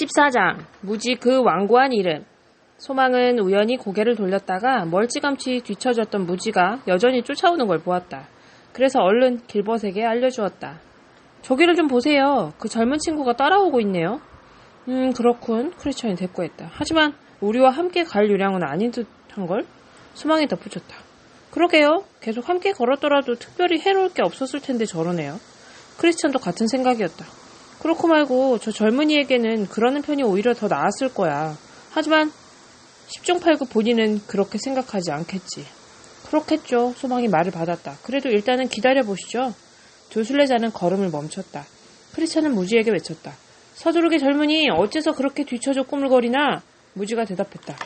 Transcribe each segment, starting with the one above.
14장 무지 그 완고한 이름. 소망은 우연히 고개를 돌렸다가 멀찌감치 뒤처졌던 무지가 여전히 쫓아오는 걸 보았다. 그래서 얼른 길벗에게 알려주었다. 저기를 좀 보세요. 그 젊은 친구가 따라오고 있네요. 그렇군. 크리스천이 대꾸했다. 하지만 우리와 함께 갈 요량은 아닌 듯한걸? 소망이 덧붙였다. 그러게요. 계속 함께 걸었더라도 특별히 해로울 게 없었을 텐데 저러네요. 크리스천도 같은 생각이었다. 그렇고 말고 저 젊은이에게는 그러는 편이 오히려 더 나았을 거야. 하지만 10중 8구 본인은 그렇게 생각하지 않겠지. 그렇겠죠. 소망이 말을 받았다. 그래도 일단은 기다려보시죠. 두 순례자는 걸음을 멈췄다. 크리스천은 무지에게 외쳤다. 서두르게 젊은이 어째서 그렇게 뒤처져 꾸물거리나? 무지가 대답했다.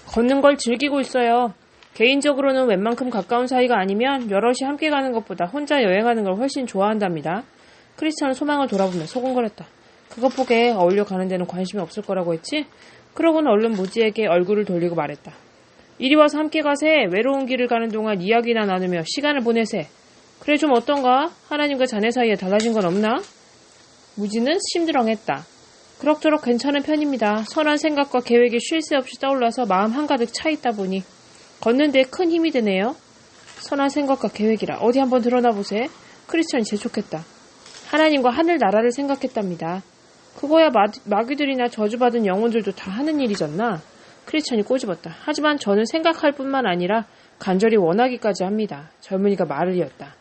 걷는 걸 즐기고 있어요. 개인적으로는 웬만큼 가까운 사이가 아니면 여럿이 함께 가는 것보다 혼자 여행하는 걸 훨씬 좋아한답니다. 크리스천은 소망을 돌아보며 소곤거렸다. 그것 보게 어울려 가는 데는 관심이 없을 거라고 했지? 그러고는 얼른 무지에게 얼굴을 돌리고 말했다. 이리 와서 함께 가세. 외로운 길을 가는 동안 이야기나 나누며 시간을 보내세. 그래 좀 어떤가? 하나님과 자네 사이에 달라진 건 없나? 무지는 심드렁했다. 그럭저럭 괜찮은 편입니다. 선한 생각과 계획이 쉴 새 없이 떠올라서 마음 한가득 차있다 보니 걷는 데 큰 힘이 되네요. 선한 생각과 계획이라 어디 한번 드러나 보세. 크리스천이 재촉했다. 하나님과 하늘나라를 생각했답니다. 그거야 마귀들이나 저주받은 영혼들도 다 하는 일이잖나. 크리스천이 꼬집었다. 하지만 저는 생각할 뿐만 아니라 간절히 원하기까지 합니다. 젊은이가 말을 이었다.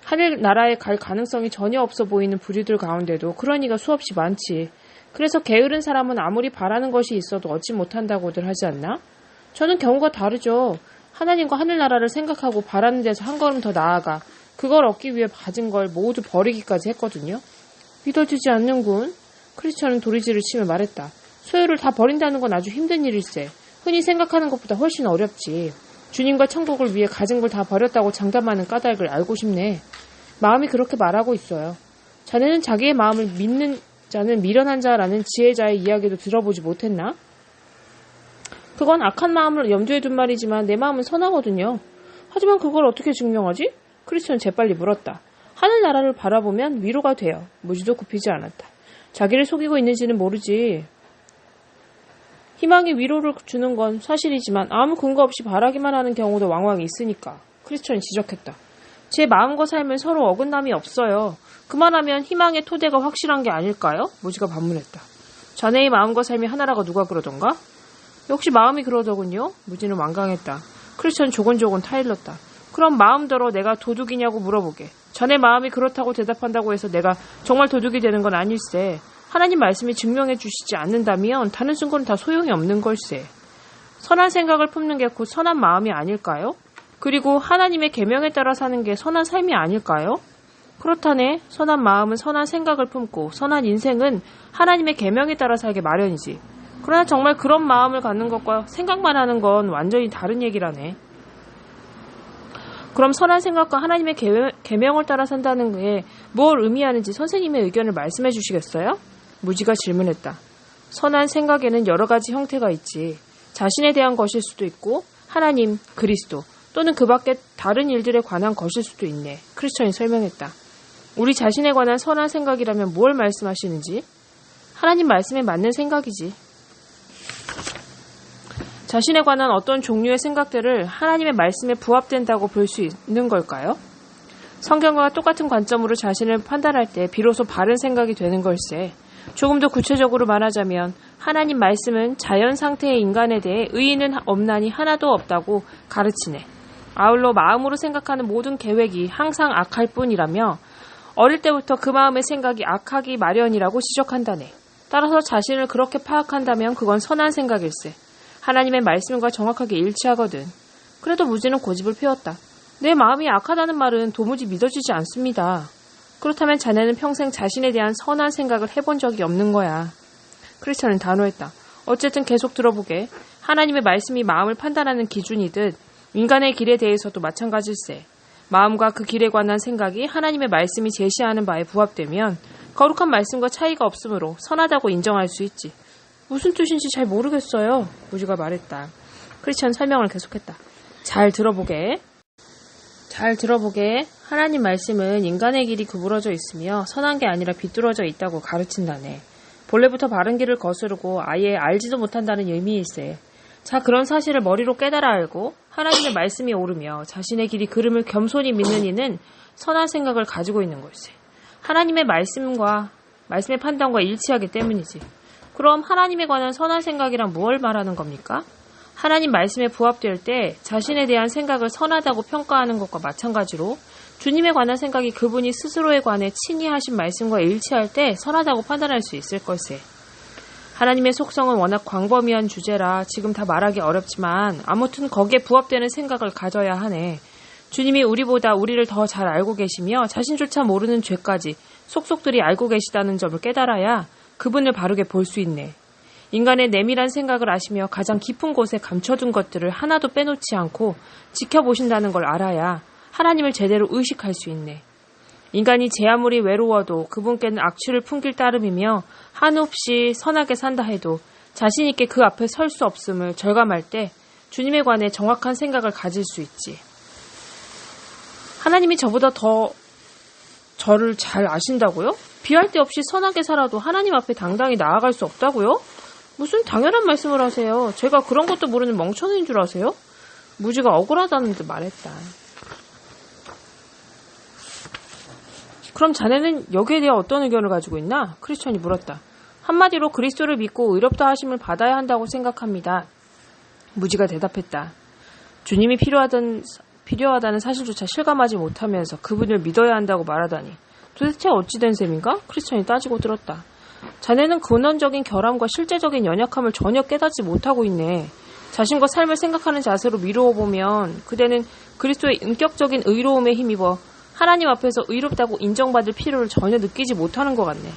하늘나라에 갈 가능성이 전혀 없어 보이는 부류들 가운데도 그런 이가 수없이 많지. 그래서 게으른 사람은 아무리 바라는 것이 있어도 얻지 못한다고들 하지 않나? 저는 경우가 다르죠. 하나님과 하늘나라를 생각하고 바라는 데서 한 걸음 더 나아가 그걸 얻기 위해 가진 걸 모두 버리기까지 했거든요. 믿어지지 않는군. 크리스천은 도리지를 치며 말했다. 소유를 다 버린다는 건 아주 힘든 일일세. 흔히 생각하는 것보다 훨씬 어렵지. 주님과 천국을 위해 가진 걸 다 버렸다고 장담하는 까닭을 알고 싶네. 마음이 그렇게 말하고 있어요. 자네는 자기의 마음을 믿는 자는 미련한 자라는 지혜자의 이야기도 들어보지 못했나? 그건 악한 마음을 염두에 둔 말이지만 내 마음은 선하거든요. 하지만 그걸 어떻게 증명하지? 크리스천은 재빨리 물었다. 하늘나라를 바라보면 위로가 돼요. 무지도 굽히지 않았다. 자기를 속이고 있는지는 모르지. 희망이 위로를 주는 건 사실이지만 아무 근거 없이 바라기만 하는 경우도 왕왕 있으니까. 크리스천이 지적했다. 제 마음과 삶은 서로 어긋남이 없어요. 그만하면 희망의 토대가 확실한 게 아닐까요? 무지가 반문했다. 자네의 마음과 삶이 하나라고 누가 그러던가? 역시 마음이 그러더군요. 무지는 완강했다. 크리스천은 조곤조곤 타일렀다. 그럼 마음대로 내가 도둑이냐고 물어보게. 자네 마음이 그렇다고 대답한다고 해서 내가 정말 도둑이 되는 건 아닐세. 하나님 말씀이 증명해 주시지 않는다면 다른 증거는 다 소용이 없는 걸세. 선한 생각을 품는 게 곧 선한 마음이 아닐까요? 그리고 하나님의 계명에 따라 사는 게 선한 삶이 아닐까요? 그렇다네. 선한 마음은 선한 생각을 품고 선한 인생은 하나님의 계명에 따라 살게 마련이지. 그러나 정말 그런 마음을 갖는 것과 생각만 하는 건 완전히 다른 얘기라네. 그럼 선한 생각과 하나님의 계명을 따라 산다는 게 뭘 의미하는지 선생님의 의견을 말씀해 주시겠어요? 무지가 질문했다. 선한 생각에는 여러 가지 형태가 있지. 자신에 대한 것일 수도 있고 하나님, 그리스도 또는 그 밖에 다른 일들에 관한 것일 수도 있네. 크리스천이 설명했다. 우리 자신에 관한 선한 생각이라면 뭘 말씀하시는지? 하나님 말씀에 맞는 생각이지. 자신에 관한 어떤 종류의 생각들을 하나님의 말씀에 부합된다고 볼 수 있는 걸까요? 성경과 똑같은 관점으로 자신을 판단할 때 비로소 바른 생각이 되는 걸세. 조금 더 구체적으로 말하자면 하나님 말씀은 자연 상태의 인간에 대해 의의는 없나니 하나도 없다고 가르치네. 아울러 마음으로 생각하는 모든 계획이 항상 악할 뿐이라며 어릴 때부터 그 마음의 생각이 악하기 마련이라고 지적한다네. 따라서 자신을 그렇게 파악한다면 그건 선한 생각일세. 하나님의 말씀과 정확하게 일치하거든. 그래도 무지는 고집을 피웠다. 내 마음이 악하다는 말은 도무지 믿어지지 않습니다. 그렇다면 자네는 평생 자신에 대한 선한 생각을 해본 적이 없는 거야. 크리스천은 단호했다. 어쨌든 계속 들어보게. 하나님의 말씀이 마음을 판단하는 기준이듯 인간의 길에 대해서도 마찬가지일세. 마음과 그 길에 관한 생각이 하나님의 말씀이 제시하는 바에 부합되면 거룩한 말씀과 차이가 없으므로 선하다고 인정할 수 있지. 무슨 뜻인지 잘 모르겠어요. 무지가 말했다. 크리스천 설명을 계속했다. 잘 들어보게. 하나님 말씀은 인간의 길이 구부러져 있으며 선한 게 아니라 비뚤어져 있다고 가르친다네. 본래부터 바른 길을 거스르고 아예 알지도 못한다는 의미일세. 자, 그런 사실을 머리로 깨달아 알고 하나님의 말씀이 오르며 자신의 길이 그름을 겸손히 믿는 이는 선한 생각을 가지고 있는 걸세. 하나님의 말씀의 판단과 일치하기 때문이지. 그럼 하나님에 관한 선한 생각이란 무엇을 말하는 겁니까? 하나님 말씀에 부합될 때 자신에 대한 생각을 선하다고 평가하는 것과 마찬가지로 주님에 관한 생각이 그분이 스스로에 관해 친히 하신 말씀과 일치할 때 선하다고 판단할 수 있을 걸세. 하나님의 속성은 워낙 광범위한 주제라 지금 다 말하기 어렵지만 아무튼 거기에 부합되는 생각을 가져야 하네. 주님이 우리보다 우리를 더 잘 알고 계시며 자신조차 모르는 죄까지 속속들이 알고 계시다는 점을 깨달아야 그분을 바르게 볼 수 있네. 인간의 내밀한 생각을 아시며 가장 깊은 곳에 감춰둔 것들을 하나도 빼놓지 않고 지켜보신다는 걸 알아야 하나님을 제대로 의식할 수 있네. 인간이 제 아무리 외로워도 그분께는 악취를 풍길 따름이며 한없이 선하게 산다 해도 자신 있게 그 앞에 설 수 없음을 절감할 때 주님에 관해 정확한 생각을 가질 수 있지. 하나님이 저보다 더 저를 잘 아신다고요? 비할 데 없이 선하게 살아도 하나님 앞에 당당히 나아갈 수 없다고요? 무슨 당연한 말씀을 하세요. 제가 그런 것도 모르는 멍청이인 줄 아세요? 무지가 억울하다는 듯 말했다. 그럼 자네는 여기에 대해 어떤 의견을 가지고 있나? 크리스천이 물었다. 한마디로 그리스도를 믿고 의롭다 하심을 받아야 한다고 생각합니다. 무지가 대답했다. 주님이 필요하다는 사실조차 실감하지 못하면서 그분을 믿어야 한다고 말하다니. 도대체 어찌 된 셈인가? 크리스천이 따지고 들었다. 자네는 근원적인 결함과 실제적인 연약함을 전혀 깨닫지 못하고 있네. 자신과 삶을 생각하는 자세로 미루어 보면 그대는 그리스도의 인격적인 의로움에 힘입어 하나님 앞에서 의롭다고 인정받을 필요를 전혀 느끼지 못하는 것 같네.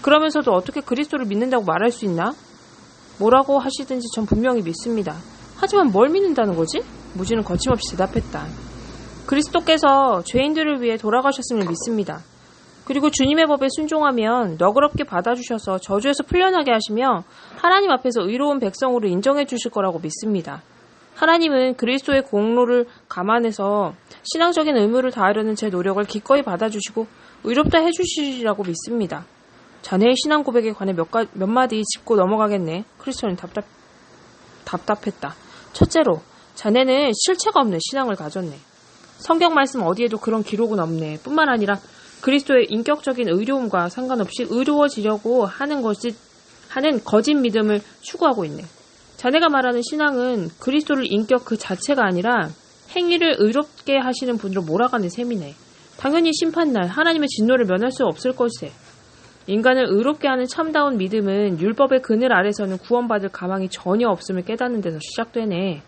그러면서도 어떻게 그리스도를 믿는다고 말할 수 있나? 뭐라고 하시든지 전 분명히 믿습니다. 하지만 뭘 믿는다는 거지? 무지는 거침없이 대답했다. 그리스도께서 죄인들을 위해 돌아가셨음을 믿습니다. 그리고 주님의 법에 순종하면 너그럽게 받아주셔서 저주에서 풀려나게 하시며 하나님 앞에서 의로운 백성으로 인정해 주실 거라고 믿습니다. 하나님은 그리스도의 공로를 감안해서 신앙적인 의무를 다하려는 제 노력을 기꺼이 받아주시고 의롭다 해주시리라고 믿습니다. 자네의 신앙 고백에 관해 몇 마디 짚고 넘어가겠네. 크리스천이 답답했다. 첫째로, 자네는 실체가 없는 신앙을 가졌네. 성경 말씀 어디에도 그런 기록은 없네. 뿐만 아니라 그리스도의 인격적인 의로움과 상관없이 의로워지려고 하는 거짓 믿음을 추구하고 있네. 자네가 말하는 신앙은 그리스도를 인격 그 자체가 아니라 행위를 의롭게 하시는 분으로 몰아가는 셈이네. 당연히 심판날 하나님의 진노를 면할 수 없을 것이세. 인간을 의롭게 하는 참다운 믿음은 율법의 그늘 아래서는 구원받을 가망이 전혀 없음을 깨닫는 데서 시작되네.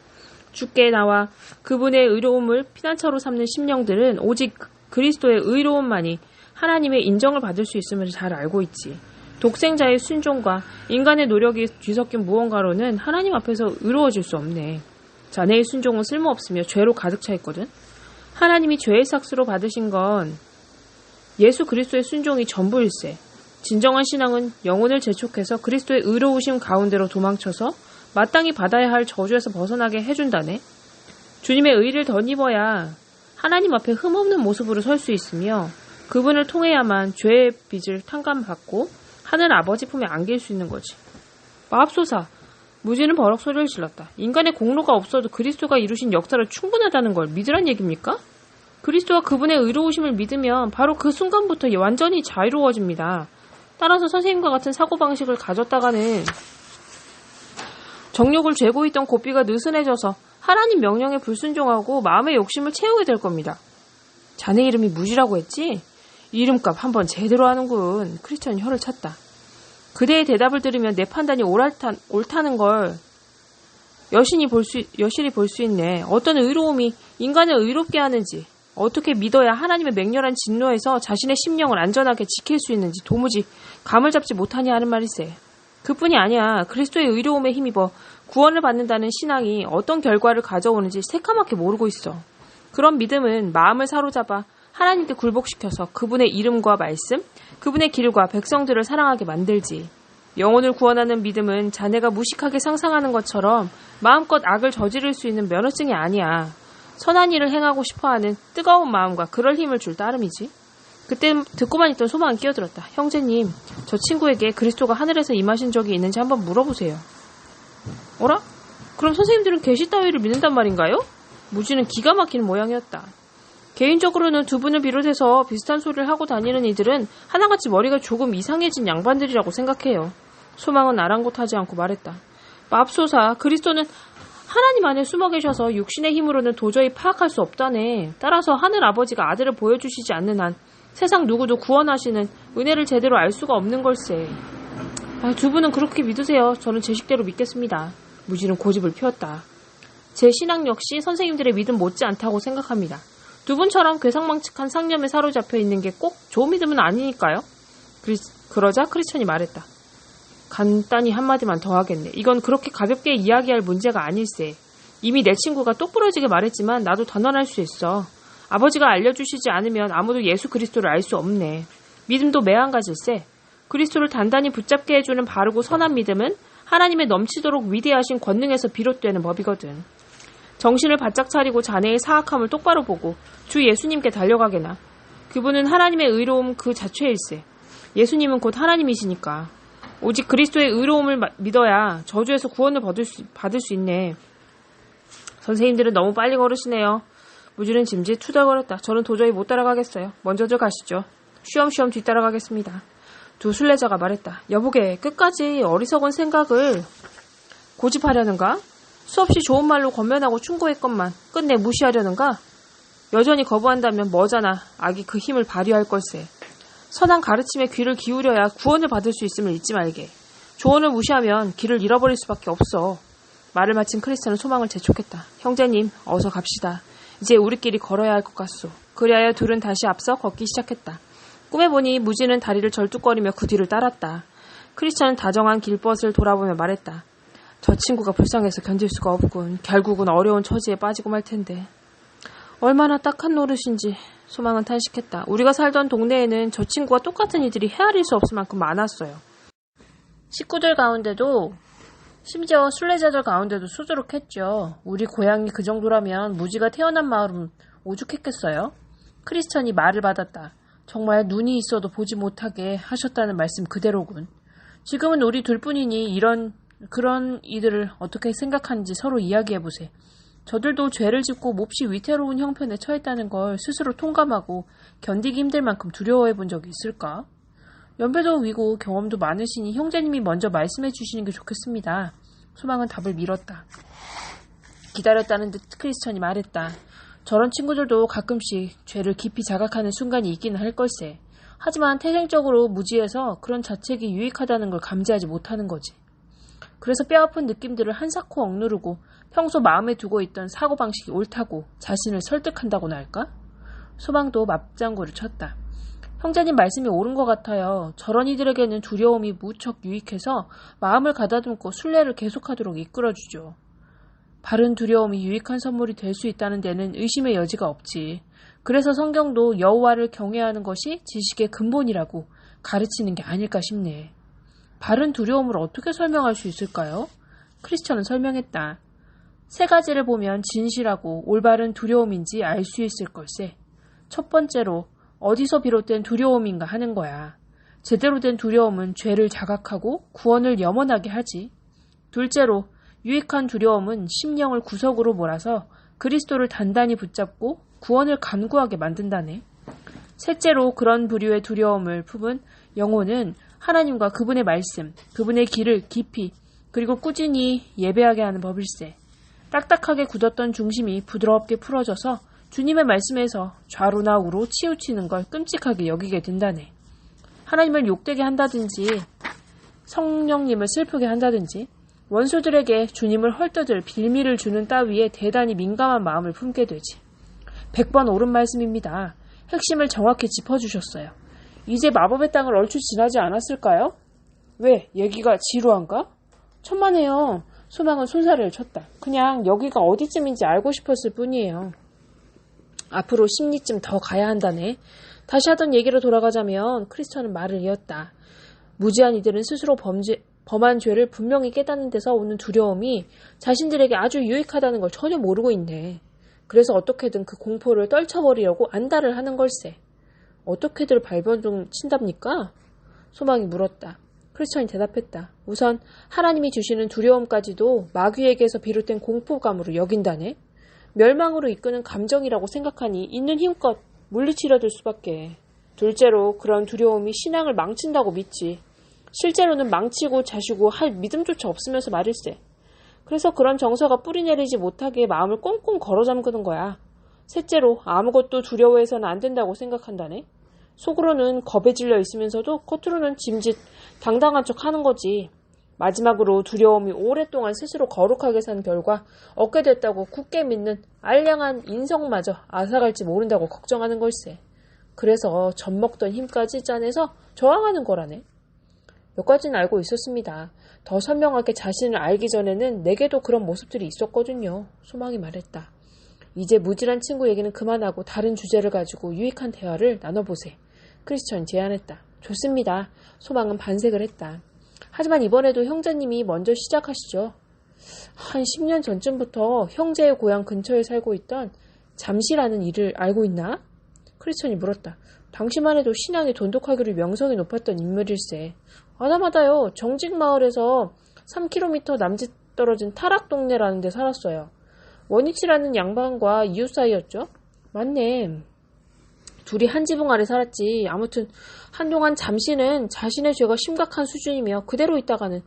주께 나와 그분의 의로움을 피난처로 삼는 심령들은 오직 그리스도의 의로움만이 하나님의 인정을 받을 수 있음을 잘 알고 있지. 독생자의 순종과 인간의 노력이 뒤섞인 무언가로는 하나님 앞에서 의로워질 수 없네. 자네의 순종은 쓸모없으며 죄로 가득 차 있거든. 하나님이 죄의 삭스로 받으신 건 예수 그리스도의 순종이 전부일세. 진정한 신앙은 영혼을 재촉해서 그리스도의 의로우심 가운데로 도망쳐서 마땅히 받아야 할 저주에서 벗어나게 해준다네. 주님의 의를 덧입어야 하나님 앞에 흠없는 모습으로 설 수 있으며 그분을 통해야만 죄의 빚을 탕감받고 하늘 아버지 품에 안길 수 있는 거지. 마압소사, 무지는 버럭 소리를 질렀다. 인간의 공로가 없어도 그리스도가 이루신 역사를 충분하다는 걸 믿으란 얘기입니까? 그리스도와 그분의 의로우심을 믿으면 바로 그 순간부터 완전히 자유로워집니다. 따라서 선생님과 같은 사고방식을 가졌다가는 정욕을 죄고 있던 고삐가 느슨해져서 하나님 명령에 불순종하고 마음의 욕심을 채우게 될 겁니다. 자네 이름이 무지라고 했지? 이름값 한번 제대로 하는군. 크리스천이 혀를 찼다. 그대의 대답을 들으면 내 판단이 옳다는 걸 여실히 볼 수 있네. 어떤 의로움이 인간을 의롭게 하는지, 어떻게 믿어야 하나님의 맹렬한 진노에서 자신의 심령을 안전하게 지킬 수 있는지 도무지 감을 잡지 못하니 하는 말일세. 그뿐이 아니야. 그리스도의 의로움에 힘입어 구원을 받는다는 신앙이 어떤 결과를 가져오는지 새까맣게 모르고 있어. 그런 믿음은 마음을 사로잡아 하나님께 굴복시켜서 그분의 이름과 말씀, 그분의 길과 백성들을 사랑하게 만들지. 영혼을 구원하는 믿음은 자네가 무식하게 상상하는 것처럼 마음껏 악을 저지를 수 있는 면허증이 아니야. 선한 일을 행하고 싶어하는 뜨거운 마음과 그럴 힘을 줄 따름이지. 그때 듣고만 있던 소망은 끼어들었다. 형제님, 저 친구에게 그리스도가 하늘에서 임하신 적이 있는지 한번 물어보세요. 어라? 그럼 선생님들은 계시 따위를 믿는단 말인가요? 무지는 기가 막히는 모양이었다. 개인적으로는 두 분을 비롯해서 비슷한 소리를 하고 다니는 이들은 하나같이 머리가 조금 이상해진 양반들이라고 생각해요. 소망은 아랑곳하지 않고 말했다. 맙소사, 그리스도는 하나님 안에 숨어 계셔서 육신의 힘으로는 도저히 파악할 수 없다네. 따라서 하늘 아버지가 아들을 보여주시지 않는 한 세상 누구도 구원하시는 은혜를 제대로 알 수가 없는 걸세. 두 분은 그렇게 믿으세요. 저는 제 식대로 믿겠습니다. 무지는 고집을 피웠다. 제 신앙 역시 선생님들의 믿음 못지않다고 생각합니다. 두 분처럼 괴상망측한 상념에 사로잡혀 있는 게 꼭 좋은 믿음은 아니니까요. 그러자 크리스천이 말했다. 간단히 한마디만 더 하겠네. 이건 그렇게 가볍게 이야기할 문제가 아닐세. 이미 내 친구가 똑부러지게 말했지만 나도 단언할 수 있어. 아버지가 알려주시지 않으면 아무도 예수 그리스도를 알 수 없네. 믿음도 매한가질세. 그리스도를 단단히 붙잡게 해주는 바르고 선한 믿음은 하나님의 넘치도록 위대하신 권능에서 비롯되는 법이거든. 정신을 바짝 차리고 자네의 사악함을 똑바로 보고 주 예수님께 달려가게나. 그분은 하나님의 의로움 그 자체일세. 예수님은 곧 하나님이시니까. 오직 그리스도의 의로움을 믿어야 저주에서 구원을 받을 수 있네. 선생님들은 너무 빨리 걸으시네요. 무지는 짐짓 투덜거렸다. 저는 도저히 못 따라가겠어요. 먼저들 가시죠. 쉬엄쉬엄 뒤따라가겠습니다. 두 순례자가 말했다. 여보게, 끝까지 어리석은 생각을 고집하려는가? 수없이 좋은 말로 권면하고 충고했건만 끝내 무시하려는가? 여전히 거부한다면 뭐잖아. 악이 그 힘을 발휘할 걸세. 선한 가르침에 귀를 기울여야 구원을 받을 수 있음을 잊지 말게. 조언을 무시하면 길을 잃어버릴 수밖에 없어. 말을 마친 크리스천은 소망을 재촉했다. 형제님, 어서 갑시다. 이제 우리끼리 걸어야 할 것 같소. 그리하여 둘은 다시 앞서 걷기 시작했다. 꿈에 보니 무지는 다리를 절뚝거리며 그 뒤를 따랐다. 크리스천은 다정한 길벗을 돌아보며 말했다. 저 친구가 불쌍해서 견딜 수가 없군. 결국은 어려운 처지에 빠지고 말 텐데. 얼마나 딱한 노릇인지. 소망은 탄식했다. 우리가 살던 동네에는 저 친구와 똑같은 이들이 헤아릴 수 없을 만큼 많았어요. 식구들 가운데도 심지어 순례자들 가운데도 수두룩했죠. 우리 고향이 그 정도라면 무지가 태어난 마을은 오죽했겠어요? 크리스천이 말을 받았다. 정말 눈이 있어도 보지 못하게 하셨다는 말씀 그대로군. 지금은 우리 둘뿐이니 그런 이들을 어떻게 생각하는지 서로 이야기해보세. 저들도 죄를 짓고 몹시 위태로운 형편에 처했다는 걸 스스로 통감하고 견디기 힘들 만큼 두려워해 본 적이 있을까? 연배도 위고 경험도 많으시니 형제님이 먼저 말씀해 주시는 게 좋겠습니다. 소망은 답을 미뤘다. 기다렸다는 듯 크리스천이 말했다. 저런 친구들도 가끔씩 죄를 깊이 자각하는 순간이 있기는 할 걸세. 하지만 태생적으로 무지해서 그런 자책이 유익하다는 걸 감지하지 못하는 거지. 그래서 뼈아픈 느낌들을 한사코 억누르고 평소 마음에 두고 있던 사고방식이 옳다고 자신을 설득한다고나 할까? 소망도 맞장구를 쳤다. 형제님 말씀이 옳은 것 같아요. 저런 이들에게는 두려움이 무척 유익해서 마음을 가다듬고 순례를 계속하도록 이끌어주죠. 바른 두려움이 유익한 선물이 될 수 있다는 데는 의심의 여지가 없지. 그래서 성경도 여호와를 경외하는 것이 지식의 근본이라고 가르치는 게 아닐까 싶네. 바른 두려움을 어떻게 설명할 수 있을까요? 크리스천은 설명했다. 세 가지를 보면 진실하고 올바른 두려움인지 알 수 있을 걸세. 첫 번째로 어디서 비롯된 두려움인가 하는 거야. 제대로 된 두려움은 죄를 자각하고 구원을 염원하게 하지. 둘째로 유익한 두려움은 심령을 구석으로 몰아서 그리스도를 단단히 붙잡고 구원을 간구하게 만든다네. 셋째로 그런 부류의 두려움을 품은 영혼은 하나님과 그분의 말씀, 그분의 길을 깊이 그리고 꾸준히 예배하게 하는 법일세. 딱딱하게 굳었던 중심이 부드럽게 풀어져서 주님의 말씀에서 좌로나 우로 치우치는 걸 끔찍하게 여기게 된다네. 하나님을 욕되게 한다든지 성령님을 슬프게 한다든지 원수들에게 주님을 헐뜯을 빌미를 주는 따위에 대단히 민감한 마음을 품게 되지. 100번 옳은 말씀입니다. 핵심을 정확히 짚어주셨어요. 이제 마법의 땅을 얼추 지나지 않았을까요? 왜? 얘기가 지루한가? 천만에요. 소망은 손사래를 쳤다. 그냥 여기가 어디쯤인지 알고 싶었을 뿐이에요. 앞으로 10리쯤 더 가야 한다네. 다시 하던 얘기로 돌아가자면 크리스천은 말을 이었다. 무지한 이들은 스스로 범한 죄를 분명히 깨닫는 데서 오는 두려움이 자신들에게 아주 유익하다는 걸 전혀 모르고 있네. 그래서 어떻게든 그 공포를 떨쳐버리려고 안달을 하는 걸세. 어떻게들 발버둥 친답니까? 소망이 물었다. 크리스천이 대답했다. 우선 하나님이 주시는 두려움까지도 마귀에게서 비롯된 공포감으로 여긴다네. 멸망으로 이끄는 감정이라고 생각하니 있는 힘껏 물리치려들 수밖에. 둘째로 그런 두려움이 신앙을 망친다고 믿지. 실제로는 망치고 자시고 할 믿음조차 없으면서 말일세. 그래서 그런 정서가 뿌리내리지 못하게 마음을 꽁꽁 걸어잠그는 거야. 셋째로 아무것도 두려워해서는 안 된다고 생각한다네. 속으로는 겁에 질려 있으면서도 겉으로는 짐짓 당당한 척 하는 거지. 마지막으로 두려움이 오랫동안 스스로 거룩하게 산 결과 얻게 됐다고 굳게 믿는 알량한 인성마저 앗아갈지 모른다고 걱정하는 걸세. 그래서 젖먹던 힘까지 짜내서 저항하는 거라네. 몇 가지는 알고 있었습니다. 더 선명하게 자신을 알기 전에는 내게도 그런 모습들이 있었거든요. 소망이 말했다. 이제 무질한 친구 얘기는 그만하고 다른 주제를 가지고 유익한 대화를 나눠보세. 크리스천이 제안했다. 좋습니다. 소망은 반색을 했다. 하지만 이번에도 형제님이 먼저 시작하시죠. 한 10년 전쯤부터 형제의 고향 근처에 살고 있던 잠시라는 일을 알고 있나? 크리스천이 물었다. 당시만 해도 신앙이 돈독하기로 명성이 높았던 인물일세. 아나마다요. 정직마을에서 3km 남짓 떨어진 타락 동네라는 데 살았어요. 원익씨라는 양반과 이웃 사이였죠? 맞네. 둘이 한 지붕 아래 살았지. 아무튼 한동안 잠시는 자신의 죄가 심각한 수준이며 그대로 있다가는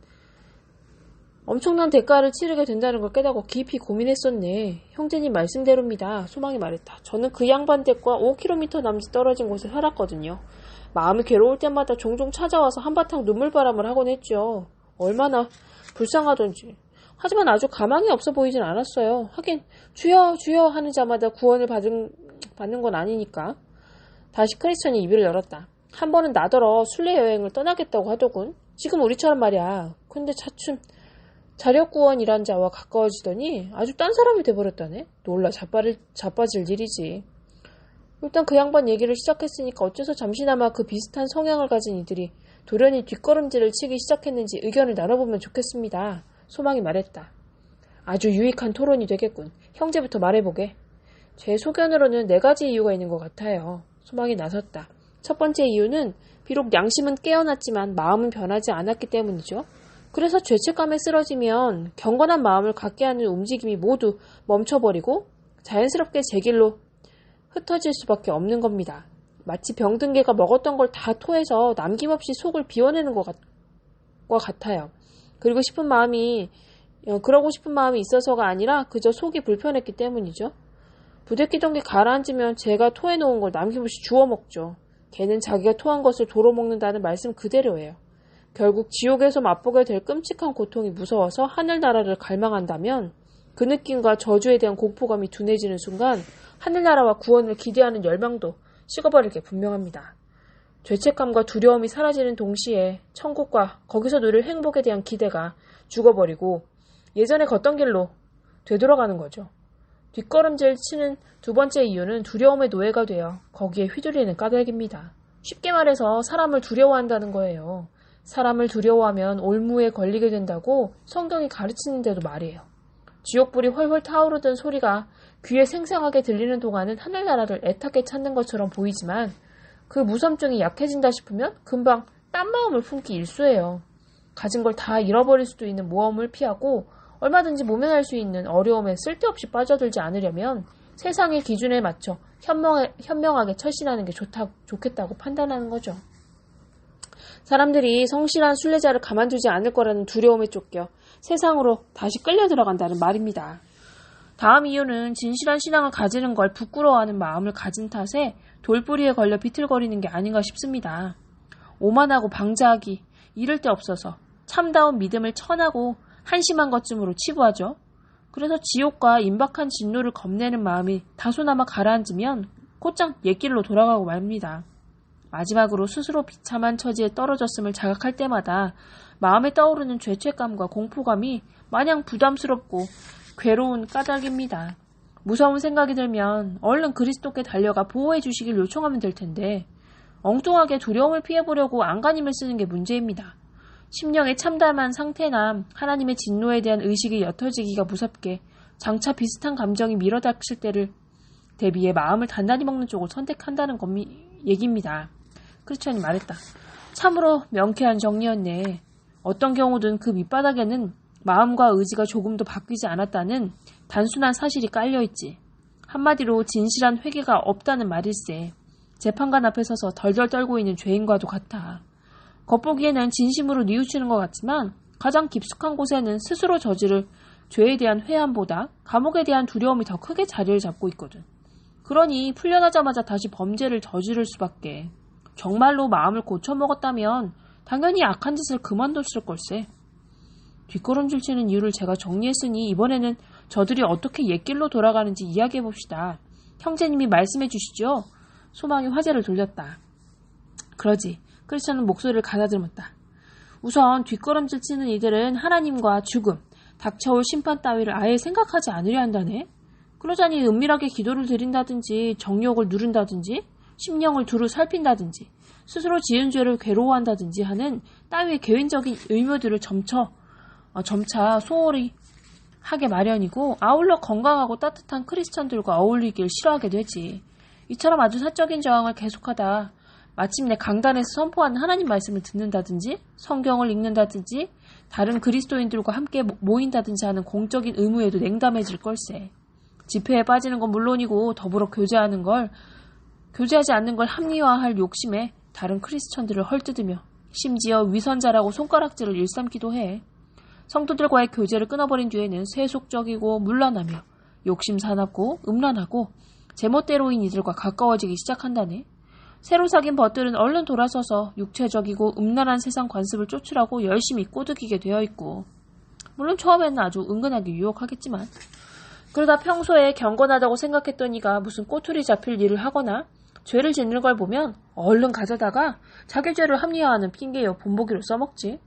엄청난 대가를 치르게 된다는 걸 깨닫고 깊이 고민했었네. 형제님 말씀대로입니다. 소망이 말했다. 저는 그 양반 댁과 5km 남짓 떨어진 곳에 살았거든요. 마음이 괴로울 때마다 종종 찾아와서 한바탕 눈물바람을 하곤 했죠. 얼마나 불쌍하던지. 하지만 아주 가망이 없어 보이진 않았어요. 하긴 주여 주여 하는 자마다 구원을 받는 건 아니니까. 다시 크리스천이 입을 열었다. 한 번은 나더러 순례 여행을 떠나겠다고 하더군. 지금 우리처럼 말이야. 근데 차츰 자력구원이란 자와 가까워지더니 아주 딴 사람이 돼버렸다네. 놀라 자빠질 일이지. 일단 그 양반 얘기를 시작했으니까 어째서 잠시나마 그 비슷한 성향을 가진 이들이 돌연히 뒷걸음질을 치기 시작했는지 의견을 나눠보면 좋겠습니다. 소망이 말했다. 아주 유익한 토론이 되겠군. 형제부터 말해보게. 제 소견으로는 4가지 이유가 있는 것 같아요. 소망이 나섰다. 첫 번째 이유는 비록 양심은 깨어났지만 마음은 변하지 않았기 때문이죠. 그래서 죄책감에 쓰러지면 경건한 마음을 갖게 하는 움직임이 모두 멈춰버리고 자연스럽게 제 길로 흩어질 수밖에 없는 겁니다. 마치 병든 개가 먹었던 걸 다 토해서 남김없이 속을 비워내는 것과 같아요. 그러고 싶은 마음이 있어서가 아니라 그저 속이 불편했기 때문이죠. 부대끼던 게 가라앉으면 제가 토해놓은 걸 남김없이 주워 먹죠. 개는 자기가 토한 것을 도로 먹는다는 말씀 그대로예요. 결국 지옥에서 맛보게 될 끔찍한 고통이 무서워서 하늘나라를 갈망한다면 그 느낌과 저주에 대한 공포감이 둔해지는 순간 하늘나라와 구원을 기대하는 열망도 식어버릴 게 분명합니다. 죄책감과 두려움이 사라지는 동시에 천국과 거기서 누릴 행복에 대한 기대가 죽어버리고 예전에 걷던 길로 되돌아가는 거죠. 뒷걸음질 치는 두 번째 이유는 두려움의 노예가 되어 거기에 휘둘리는 까닭입니다. 쉽게 말해서 사람을 두려워한다는 거예요. 사람을 두려워하면 올무에 걸리게 된다고 성경이 가르치는데도 말이에요. 지옥불이 훨훨 타오르던 소리가 귀에 생생하게 들리는 동안은 하늘나라를 애타게 찾는 것처럼 보이지만 그 무섬증이 약해진다 싶으면 금방 딴 마음을 품기 일쑤예요. 가진 걸 다 잃어버릴 수도 있는 모험을 피하고 얼마든지 모면할 수 있는 어려움에 쓸데없이 빠져들지 않으려면 세상의 기준에 맞춰 현명하게 처신하는 게 좋겠다고 판단하는 거죠. 사람들이 성실한 순례자를 가만두지 않을 거라는 두려움에 쫓겨 세상으로 다시 끌려 들어간다는 말입니다. 다음 이유는 진실한 신앙을 가지는 걸 부끄러워하는 마음을 가진 탓에 돌뿌리에 걸려 비틀거리는 게 아닌가 싶습니다. 오만하고 방자하기 이를 데 없어서 참다운 믿음을 천하고 한심한 것쯤으로 치부하죠. 그래서 지옥과 임박한 진노를 겁내는 마음이 다소나마 가라앉으면 곧장 옛길로 돌아가고 맙니다. 마지막으로 스스로 비참한 처지에 떨어졌음을 자각할 때마다 마음에 떠오르는 죄책감과 공포감이 마냥 부담스럽고 괴로운 까닭입니다. 무서운 생각이 들면 얼른 그리스도께 달려가 보호해 주시길 요청하면 될 텐데 엉뚱하게 두려움을 피해보려고 안간힘을 쓰는 게 문제입니다. 심령의 참담한 상태나 하나님의 진노에 대한 의식이 옅어지기가 무섭게 장차 비슷한 감정이 밀어닥칠 때를 대비해 마음을 단단히 먹는 쪽을 선택한다는 얘기입니다. 크리스천이 말했다. 참으로 명쾌한 정리였네. 어떤 경우든 그 밑바닥에는 마음과 의지가 조금도 바뀌지 않았다는 단순한 사실이 깔려있지. 한마디로 진실한 회개가 없다는 말일세. 재판관 앞에 서서 덜덜 떨고 있는 죄인과도 같아. 겉보기에는 진심으로 뉘우치는 것 같지만 가장 깊숙한 곳에는 스스로 저지를 죄에 대한 회한보다 감옥에 대한 두려움이 더 크게 자리를 잡고 있거든. 그러니 풀려나자마자 다시 범죄를 저지를 수밖에. 정말로 마음을 고쳐먹었다면 당연히 악한 짓을 그만뒀을 걸세. 뒷걸음질 치는 이유를 제가 정리했으니 이번에는 저들이 어떻게 옛길로 돌아가는지 이야기해봅시다. 형제님이 말씀해 주시죠. 소망이 화제를 돌렸다. 그러지. 크리스천은 목소리를 가다듬었다. 우선 뒷걸음질 치는 이들은 하나님과 죽음, 닥쳐올 심판 따위를 아예 생각하지 않으려 한다네. 그러자니 은밀하게 기도를 드린다든지 정욕을 누른다든지 심령을 두루 살핀다든지 스스로 지은 죄를 괴로워한다든지 하는 따위의 개인적인 의무들을 점차 소홀히 하게 마련이고 아울러 건강하고 따뜻한 크리스천들과 어울리길 싫어하게 되지. 이처럼 아주 사적인 저항을 계속하다 마침내 강단에서 선포하는 하나님 말씀을 듣는다든지 성경을 읽는다든지 다른 그리스도인들과 함께 모인다든지 하는 공적인 의무에도 냉담해질 걸세. 집회에 빠지는 건 물론이고 더불어 교제하지 않는 걸 합리화할 욕심에 다른 크리스천들을 헐뜯으며 심지어 위선자라고 손가락질을 일삼기도 해. 성도들과의 교제를 끊어버린 뒤에는 세속적이고 문란하며 욕심 사납고 음란하고 제멋대로인 이들과 가까워지기 시작한다네. 새로 사귄 벗들은 얼른 돌아서서 육체적이고 음란한 세상 관습을 쫓으라고 열심히 꼬드기게 되어 있고 물론 처음에는 아주 은근하게 유혹하겠지만 그러다 평소에 경건하다고 생각했던 이가 무슨 꼬투리 잡힐 일을 하거나 죄를 짓는 걸 보면 얼른 가져다가 자기 죄를 합리화하는 핑계여 본보기로 써먹지.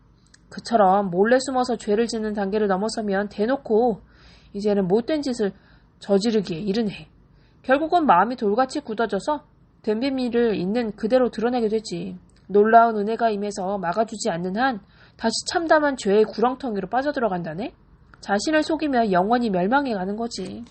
그처럼 몰래 숨어서 죄를 짓는 단계를 넘어서면 대놓고 이제는 못된 짓을 저지르기에 이르네. 결국은 마음이 돌같이 굳어져서 된 비밀을 있는 그대로 드러내게 되지. 놀라운 은혜가 임해서 막아주지 않는 한 다시 참담한 죄의 구렁텅이로 빠져들어간다네. 자신을 속이며 영원히 멸망해가는 거지.